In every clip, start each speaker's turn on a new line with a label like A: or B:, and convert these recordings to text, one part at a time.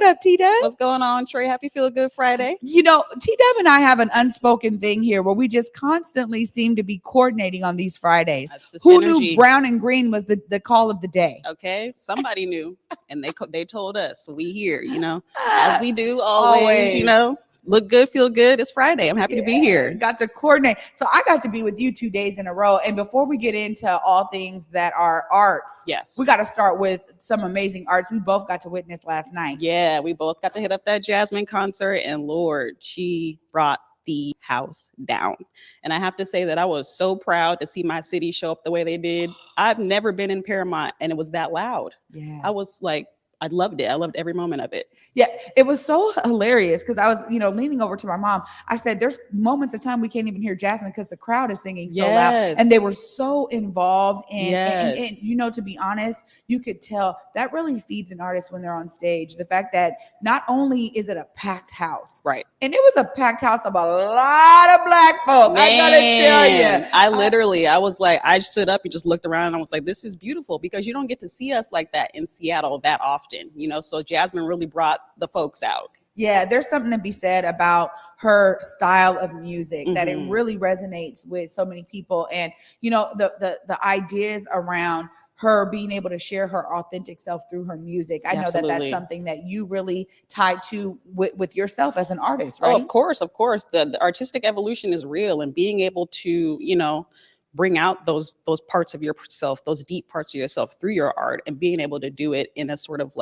A: up, T-Dub?
B: What's going on, Trae? Happy Feel Good Friday.
A: You know, T-Dub and I have an unspoken thing here where we just constantly seem to be coordinating on these Fridays. Who knew brown and green was the call of the day?
B: Okay, somebody knew, and they told us. So we here, as we do always. Look good, feel good. It's Friday. I'm happy to be here.
A: Got to coordinate. So I got to be with you 2 days in a row. And before we get into all things that are arts,
B: yes,
A: we got to start with some amazing arts we both got to witness last night.
B: Yeah, we both got to hit up that Jasmine concert, and Lord, she brought the house down. And I have to say that I was so proud to see my city show up the way they did. I've never been in Paramount and it was that loud.
A: Yeah.
B: I was like, I loved it. I loved every moment of it.
A: Yeah, it was so hilarious because I was, leaning over to my mom. I said, there's moments of time we can't even hear Jasmine because the crowd is singing so loud. And they were so involved. And to be honest, you could tell that really feeds an artist when they're on stage. The fact that not only is it a packed house.
B: Right.
A: And it was a packed house of a lot of Black folk. Man, I got to tell you.
B: I was like, I stood up and just looked around and I was like, this is beautiful because you don't get to see us like that in Seattle that often. So Jasmine really brought the folks out.
A: Yeah, there's something to be said about her style of music that it really resonates with so many people. And, the ideas around her being able to share her authentic self through her music. I know that that's something that you really tied to with yourself as an artist, right?
B: Oh, of course. The artistic evolution is real, and being able to, bring out those parts of yourself, those deep parts of yourself through your art, and being able to do it in a sort of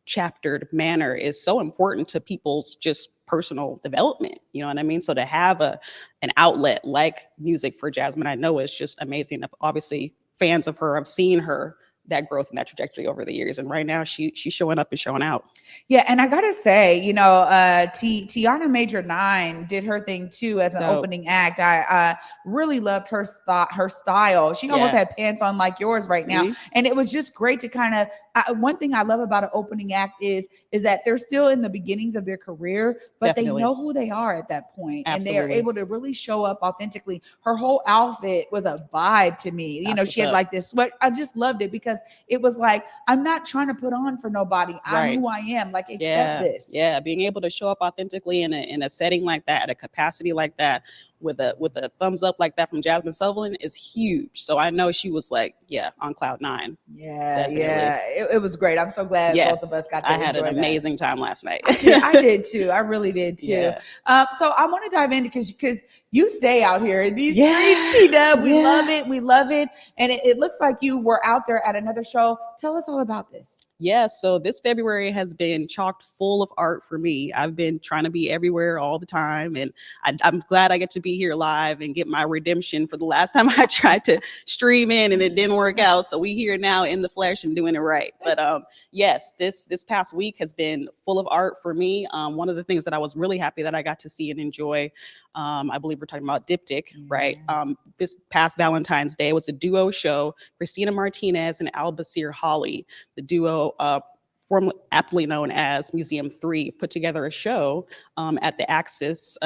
B: chaptered manner is so important to people's just personal development. You know what I mean? So to have an outlet like music for Jasmine, I know is just amazing. Obviously, fans of her have seen her that growth and that trajectory over the years, and right now she's showing up and showing out.
A: Yeah, and I gotta say, Tiana Major 9 did her thing too as an opening act. I really loved her style. She almost had pants on like yours right now, and it was just great to kind of. One thing I love about an opening act is that they're still in the beginnings of their career, but they know who they are at that point, and they are able to really show up authentically. Her whole outfit was a vibe to me. She had like this sweat. I just loved it because it was like, I'm not trying to put on for nobody. I'm who I am. Like, accept this.
B: Yeah, being able to show up authentically in a setting like that, at a capacity like that, with a thumbs up like that from Jasmine Sutherland is huge. So I know she was like, on cloud 9.
A: Yeah, definitely. It was great. I'm so glad both of us got to enjoy that.
B: I had an amazing time last night.
A: I did too. I really did too. Yeah. So I want to dive in because you stay out here in these streets, T-Dub. We love it. We love it. And it looks like you were out there at another show. Tell us all about this.
B: Yeah, so this February has been chocked full of art for me. I've been trying to be everywhere all the time, and I'm glad I get to be here live and get my redemption for the last time I tried to stream in and it didn't work out. So we here now in the flesh and doing it right. But yes, this past week has been full of art for me. One of the things that I was really happy that I got to see and enjoy, I believe we're talking about Diptych, right? This past Valentine's Day was a duo show. Christina Martinez and Albasir Holly, the duo formerly aptly known as Museum 3, put together a show at the Axis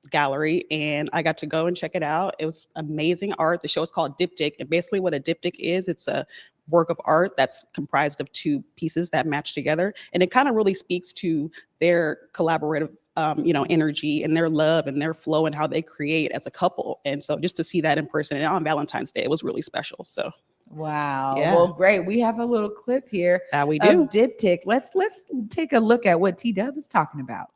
B: Gallery, and I got to go and check it out. It was amazing art. The show is called Diptych, and basically what a diptych is, it's a work of art that's comprised of two pieces that match together, and it kind of really speaks to their collaborative energy and their love and their flow and how they create as a couple. And so just to see that in person and on Valentine's Day, it was really special. So
A: wow. Yeah. Well, great. We have a little clip here
B: that we do
A: of Diptych. Let's take a look at what T-Dub is talking about.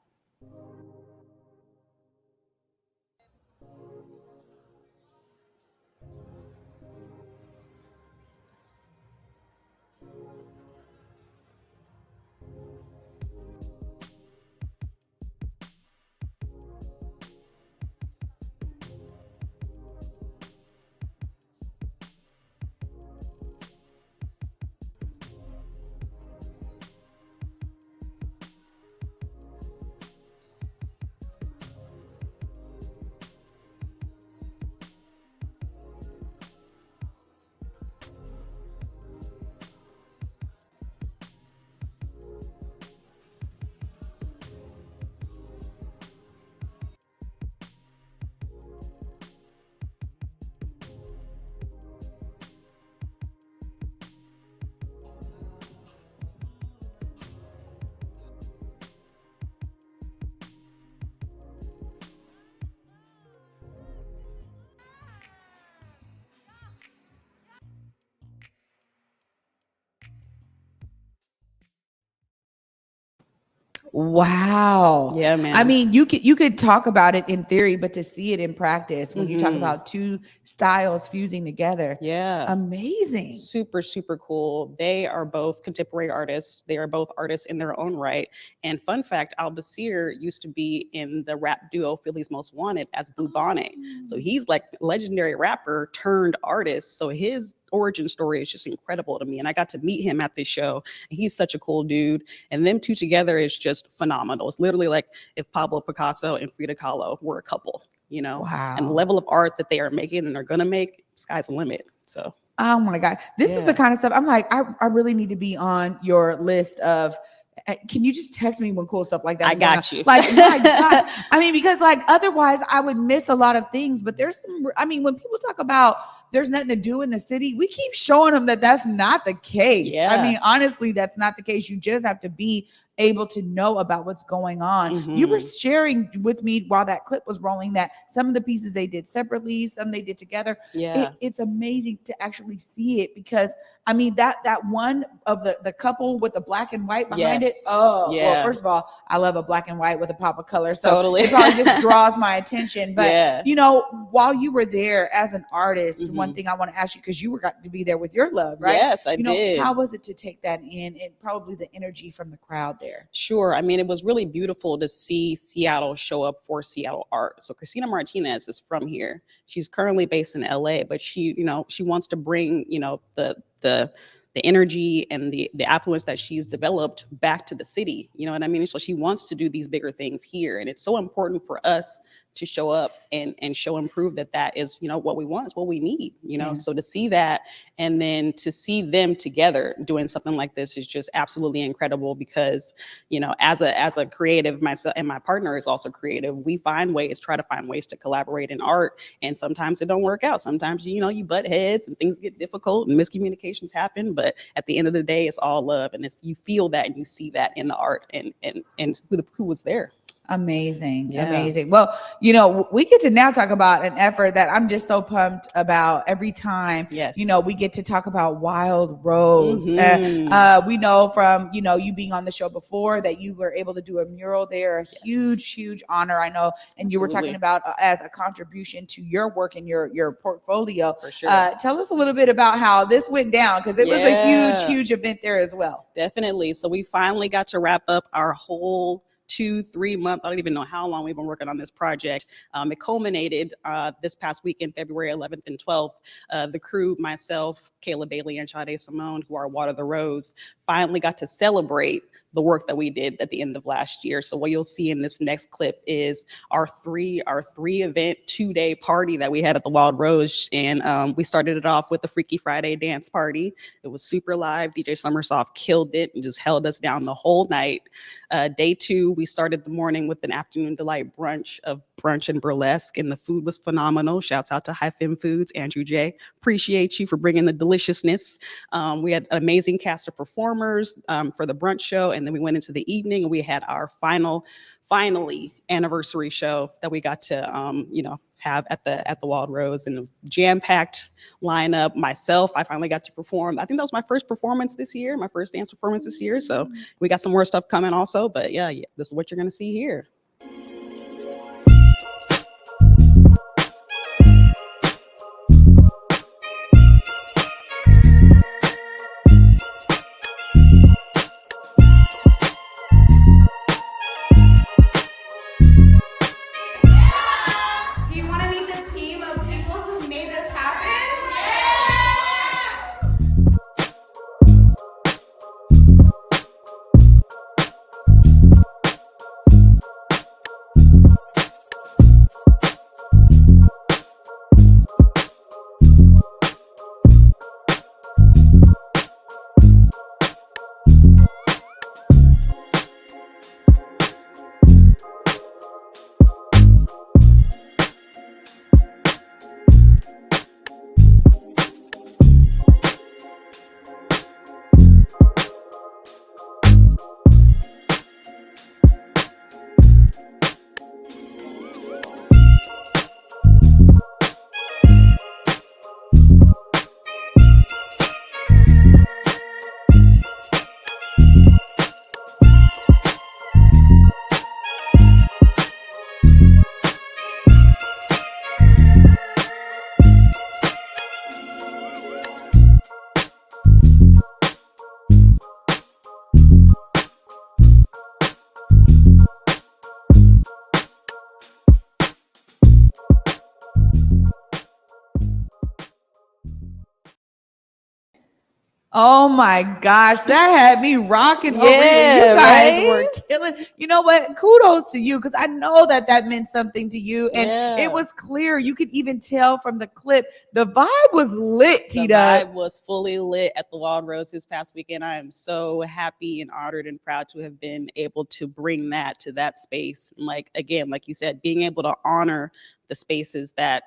A: Wow.
B: Yeah, man.
A: I mean, you could talk about it in theory, but to see it in practice, when you talk about two styles fusing together, amazing.
B: Super, super cool. They are both contemporary artists. They are both artists in their own right. And fun fact, Al Basir used to be in the rap duo Philly's Most Wanted as Bluebonnet. So he's like legendary rapper turned artist. So his origin story is just incredible to me. And I got to meet him at this show. And he's such a cool dude. And them two together is just phenomenal. It's literally like if Pablo Picasso and Frida Kahlo were a couple, you know.
A: Wow.
B: And the level of art that they are making and are gonna make, sky's the limit. So
A: oh my God. This is the kind of stuff I'm like, I really need to be on your list of, can you just text me when cool stuff like that?
B: I got you.
A: Like, my God. I mean, because like otherwise I would miss a lot of things, but there's some, I mean, when people talk about there's nothing to do in the city, we keep showing them that that's not the case.
B: Yeah.
A: I mean, honestly, that's not the case. You just have to be able to know about what's going on. You were sharing with me while that clip was rolling that some of the pieces they did separately, some they did together. It's amazing to actually see it, because I mean that one of the couple with the black and white behind it. Oh, well, first of all, I love a black and white with a pop of color. So it probably just draws my attention. But you know, while you were there as an artist, one thing I want to ask you, because you got to be there with your love, right?
B: Yes, I did.
A: How was it to take that in, and probably the energy from the crowd there?
B: Sure. I mean, it was really beautiful to see Seattle show up for Seattle art. So Christina Martinez is from here. She's currently based in LA, but she, you know, she wants to bring, you know, the energy and the affluence that she's developed back to the city. You know what I mean? So she wants to do these bigger things here. And it's so important for us to show up and show and prove that is, you know, what we want, is what we need, you know. So to see that, and then to see them together doing something like this is just absolutely incredible, because, you know, as a creative, myself and my partner is also creative, we try to find ways to collaborate in art, and sometimes it don't work out. Sometimes, you know, you butt heads and things get difficult and miscommunications happen, but at the end of the day, it's all love, and you feel that and you see that in the art and who was there.
A: Amazing. Amazing. Well, you know, we get to now talk about an effort that I'm just so pumped about every time. You know, we get to talk about Wild Rose. We know from, you know, you being on the show before that you were able to do a mural there, a huge honor, I know. And you were talking about as a contribution to your work and your portfolio. For sure. Tell us a little bit about how this went down, because it was a huge event there as well.
B: Definitely. So we finally got to wrap up our whole 2-3 month, I don't even know how long we've been working on this project. It culminated this past weekend, February 11th and 12th. The crew, myself, Kayla Bailey, and Sade Simone, who are Water the Rose, finally got to celebrate the work that we did at the end of last year. So what you'll see in this next clip is our three event 2-day party that we had at the Wild Rose. And we started it off with the Freaky Friday dance party. It was super live. DJ Summersoft killed it and just held us down the whole night. Day 2, we started the morning with an afternoon delight brunch and burlesque, and the food was phenomenal. Shouts out to High Fem Foods, Andrew J. Appreciate you for bringing the deliciousness. We had an amazing cast of performers for the brunch show, and then we went into the evening and we had our finally anniversary show that we got to you know, have at the Wild Rose, and it was jam-packed lineup. Myself, I finally got to perform. I think that was my first performance this year, my first dance performance this year. So we got some more stuff coming also, but yeah, this is what you're gonna see here.
A: Oh my gosh, that had me rocking over here. You
B: Yeah,
A: guys
B: right?
A: were killing. You know what? Kudos to you, because I know that that meant something to you, and it
B: Yeah.
A: was clear. You could even tell from the clip. The vibe was lit,
B: The
A: T-Dub.
B: vibe was fully lit at the Wild Rose this past weekend. I am so happy and honored and proud to have been able to bring that to that space. And like, again, like you said, being able to honor the spaces that,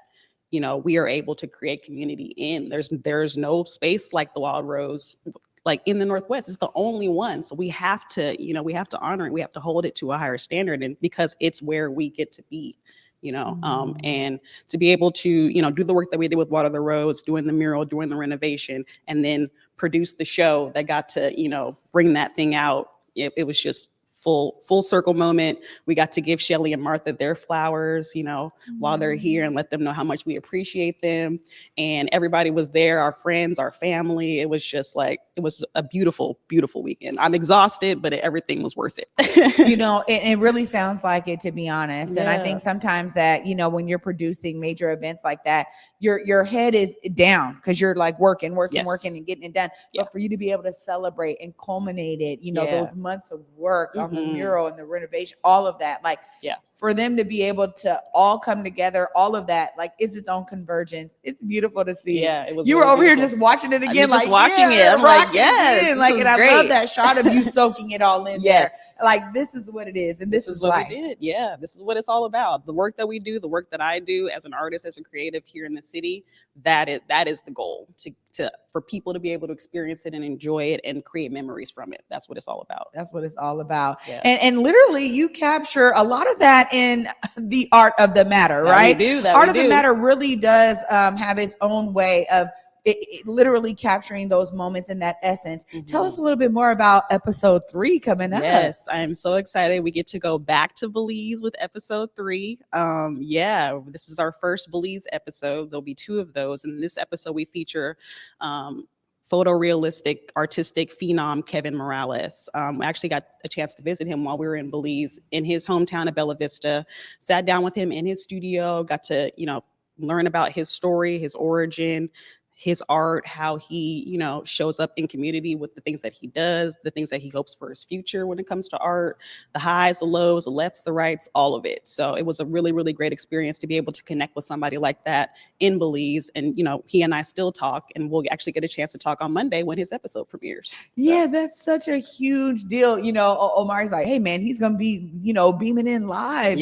B: you know, we are able to create community in. There's no space like the Wild Rose, like in the Northwest. It's the only one. So we have to, you know, we have to honor it. We have to hold it to a higher standard, and because it's where we get to be, you know. And to be able to, you know, do the work that we did with Water the Roads, doing the mural, doing the renovation, and then produce the show that got to, you know, bring that thing out. It was just full circle moment. We got to give Shelly and Martha their flowers, you know, while they're here, and let them know how much we appreciate them. And everybody was there, our friends, our family. It was just like, it was a beautiful, beautiful weekend. I'm exhausted, but everything was worth it.
A: You know, it really sounds like it, to be honest. And I think
B: Yeah.
A: sometimes that, you know, when you're producing major events like that, your head is down because you're like working
B: Yes.
A: and getting it done.
B: Yeah.
A: But for you to be able to celebrate and culminate it, you know,
B: Yeah.
A: those months of work on the
B: Mhm.
A: mural and the renovation, all of that, like,
B: Yeah.
A: for them to be able to all come together, all of that, like, it's its own convergence. It's beautiful to see.
B: Yeah, it was
A: You were
B: really
A: over here
B: beautiful.
A: just watching it
B: I
A: again,
B: was just
A: like,
B: watching it.
A: yeah,
B: I'm like,
A: rock it
B: yes,
A: in.
B: this
A: Like,
B: was
A: and I
B: great.
A: love that shot of you soaking it all in there.
B: Yes.
A: Like, this is what it is, and this is
B: what
A: life.
B: we did. Yeah, this is what it's all about. The work that we do, the work that I do as an artist, as a creative here in the city, that is the goal, to for people to be able to experience it and enjoy it and create memories from it. That's what it's all about.
A: That's what it's all about.
B: Yeah.
A: And literally, you capture a lot of that in the Art of the Matter,
B: That
A: right?
B: we do, that
A: Art
B: we
A: of the
B: do.
A: Matter really does have its own way of it literally capturing those moments in that essence. Tell us a little bit more about episode 3 coming up.
B: Yes, I'm so excited. We get to go back to Belize with episode 3. Yeah, this is our first Belize episode. There'll be 2 of those. In this episode, we feature photorealistic, artistic phenom Kevin Moralez. I actually got a chance to visit him while we were in Belize, in his hometown of Bella Vista. Sat down with him in his studio, got to, you know, learn about his story, his origin, his art, how he, you know, shows up in community with the things that he does, the things that he hopes for his future when it comes to art, the highs, the lows, the lefts, the rights, all of it. So it was a really, really great experience to be able to connect with somebody like that in Belize. And, you know, he and I still talk, and we'll actually get a chance to talk on Monday when his episode premieres.
A: Yeah, that's such a huge deal. You know, Omar's like, hey man, he's gonna be, you know, beaming in live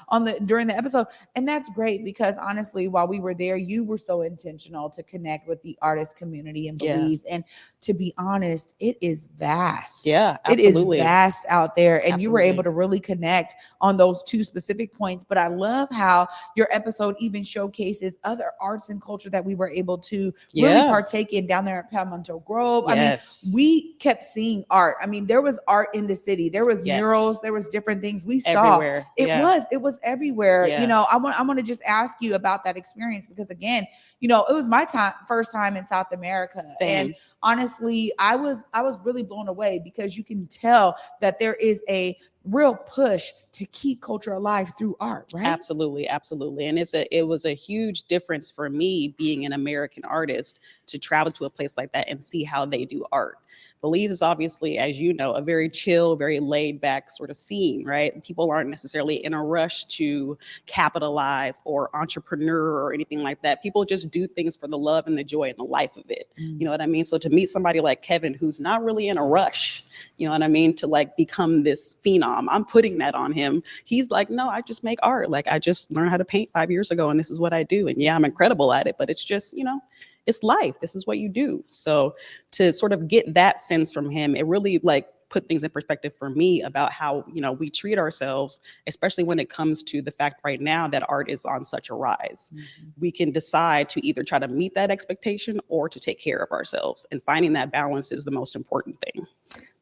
A: on the during the episode. And that's great, because honestly, while we were there, you were so intentional to connect with the artist community in Belize. And to be honest, it is vast.
B: Yeah, absolutely.
A: It is vast out there. And
B: Absolutely.
A: you were able to really connect on those 2 specific points. But I love how your episode even showcases other arts and culture that we were able to really partake in down there at Palmetto Grove.
B: Yes.
A: I mean, we kept seeing art. I mean, there was art in the city. There was murals. There was different things we saw.
B: Everywhere.
A: It was everywhere.
B: Yeah.
A: You know, I want to just ask you about that experience, because again, you know, it was my first time in South America.
B: Same.
A: And honestly, I was really blown away, because you can tell that there is a real push to keep culture alive through art, right?
B: Absolutely, absolutely. And it was a huge difference for me, being an American artist, to travel to a place like that and see how they do art. Belize is obviously, as you know, a very chill, very laid back sort of scene, right? People aren't necessarily in a rush to capitalize or entrepreneur or anything like that. People just do things for the love and the joy and the life of it. You know what I mean? So to meet somebody like Kevin, who's not really in a rush, you know what I mean, to like become this phenom, I'm putting that on him. He's like, no, I just make art. Like, I just learned how to paint 5 years ago, and this is what I do. And yeah, I'm incredible at it, but it's just, you know, it's life. This is what you do. So to sort of get that sense from him, it really like put things in perspective for me about how, you know, we treat ourselves, especially when it comes to the fact right now that art is on such a rise. We can decide to either try to meet that expectation or to take care of ourselves, and finding that balance is the most important thing.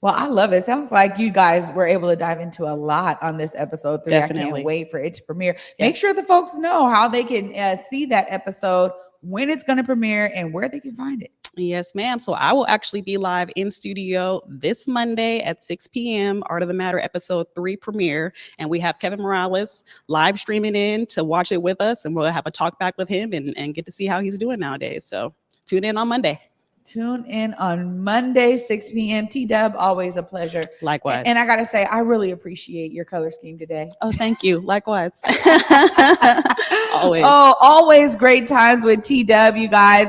A: Well, I love it. Sounds like you guys were able to dive into a lot on this episode 3.
B: Definitely.
A: I can't wait for it to premiere. Make sure the folks know how they can see that episode, when it's going to premiere, and where they can find it.
B: Yes, ma'am. So I will actually be live in studio this Monday at 6 p.m. Art of the Matter episode 3 premiere. And we have Kevin Moralez live streaming in to watch it with us. And we'll have a talk back with him and get to see how he's doing nowadays. So tune in on Monday.
A: Tune in on Monday, 6 p.m. TDUB, always a pleasure.
B: Likewise.
A: And I got to say, I really appreciate your color scheme today.
B: Oh, thank you. Likewise. Always.
A: Oh, always great times with TDUB, you guys.